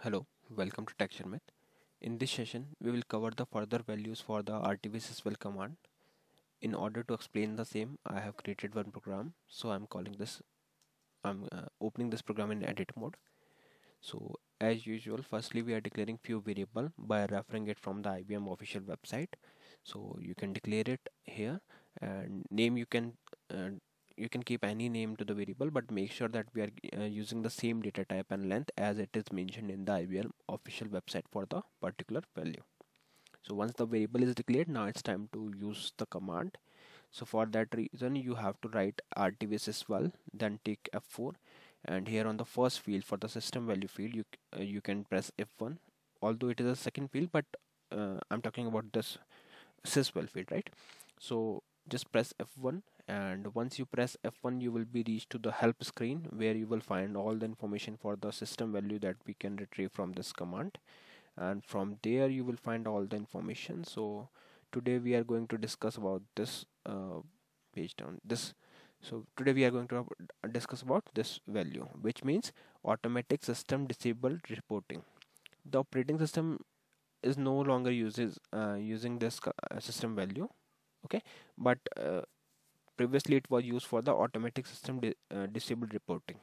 Hello, welcome to Sharmit. In this session, we will cover the further values for the RTVSYSVAL command. In order to explain the same, I have created one program. So I'm opening this program in edit mode. So as usual, firstly we are declaring few variable by referring it from the IBM official website. So you can declare it here, and name uh, you can keep any name to the variable, but make sure that we are using the same data type and length as it is mentioned in the IBM official website for the particular value. So once the variable is declared, now it's time to use the command. So for that reason, you have to write RTVSYSVAL, then take F4, and here on the first field for the system value field, you can press F1. Although it is a second field, but I'm talking about this sysval field, right? So just press F1, and once you press F1, you will be reached to the help screen where you will find all the information for the system value that we can retrieve from this command, and from there you will find all the information. So today we are going to discuss about this page down this. So today we are going to discuss about this value, which means automatic system disabled reporting. The operating system is no longer using this system value, okay, but previously it was used for the automatic system disabled reporting.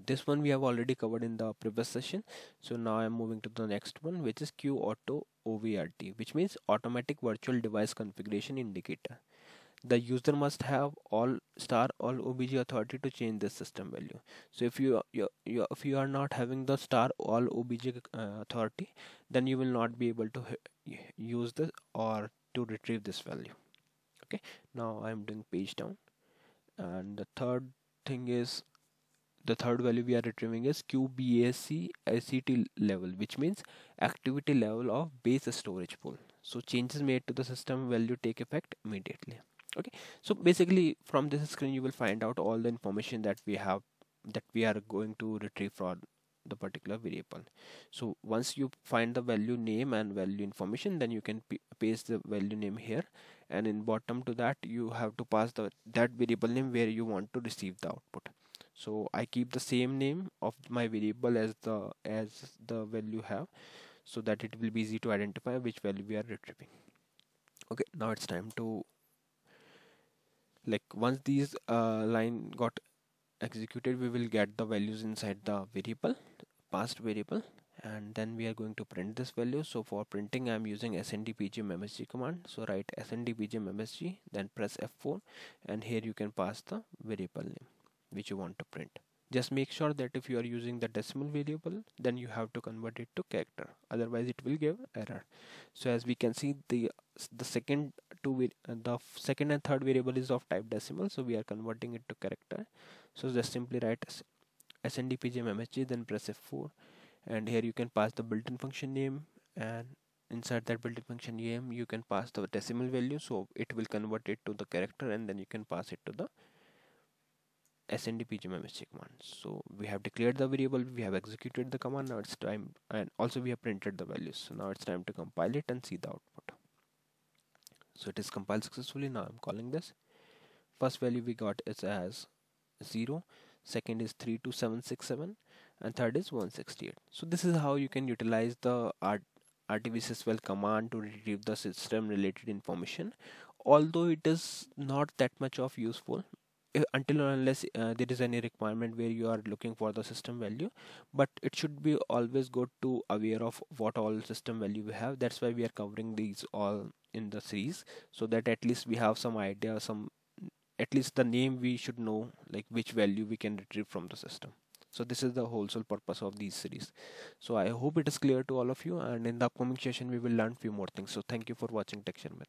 This one we have already covered in the previous session. So now I'm moving to the next one, which is QAUTOVRT, which means automatic virtual device configuration indicator. The user must have all obj authority to change this system value. So if you are not having the all obj authority, then you will not be able to use this or to retrieve this value. Okay, now I'm doing page down, and thing is the third value we are retrieving is QBASACTLVL level, which means activity level of base storage pool. So changes made to the system value take effect immediately. Okay, so basically from this screen you will find out all the information that we are going to retrieve from the particular variable. So once you find the value name and value information, then you can paste the value name here, and in bottom to that you have to pass that variable name where you want to receive the output. So I keep the same name of my variable as the value have, so that it will be easy to identify which value we are retrieving. Okay, now it's time to, like, once these line got executed, we will get the values inside the variable, past variable, and then we are going to print this value. So for printing I'm using sndpgmsg command. So write sndpgmsg, then press F4, and here you can pass the variable name which you want to print. Just make sure that if you are using the decimal variable, then you have to convert it to character, otherwise it will give error. So as we can see, the second the second and third variable is of type decimal, so we are converting it to character. So just simply write sndpgmsg, then press F4, and here you can pass the built-in function name, and inside that built-in function name you can pass the decimal value, so it will convert it to the character, and then you can pass it to the sndpgmsg command. So we have declared the variable, we have executed the command. Now it's time, and also we have printed the values. So now it's time to compile it and see the output. So it is compiled successfully. Now I'm calling this. First value we got is as 0, second is 32767, and third is 168. So this is how you can utilize the RTVSYSVAL command to retrieve the system related information. Although it is not that much of useful until or unless there is any requirement where you are looking for the system value, but it should be always good to aware of what all system value we have. That's why we are covering these all in the series, so that at least we have some idea, at least the name we should know, like which value we can retrieve from the system. So this is the whole sole purpose of these series. So I hope it is clear to all of you, and in the upcoming session we will learn few more things. So thank you for watching Sharmit.